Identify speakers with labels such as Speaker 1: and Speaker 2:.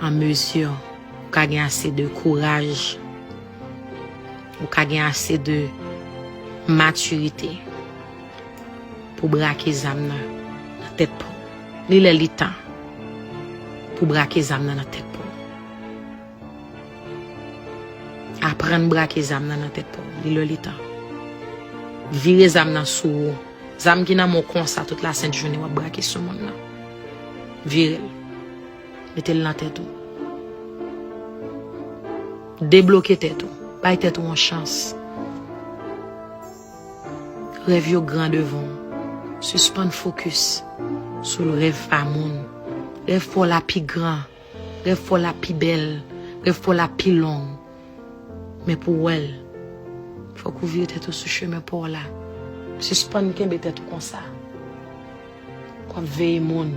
Speaker 1: en mesure, ou ka gen assez de courage, ou ka gen assez de maturité pour braquer zam nan tête pou. Li le li temps pour braquer zam nan tête pou. Apprendre braquer zam nan tête pou. Li le li temps. Virer zam nan sou. Zam ki nan mon kon sa toute la sainte journée ou braquer sou moun nan. Virer. Mettez-le dans tête ou. Débloquer tête ou. Bay tête ou en chance. Rêve yo grand devant. Suspend focus sur le rêve à moun. Rêve pour la plus grand. Rêve pour la plus belle. Rêve pour la plus longue. Mais pour elle, faut qu'on vive tête sur chemin pour là. Suspend kembe tête comme ça. Comme veille moun.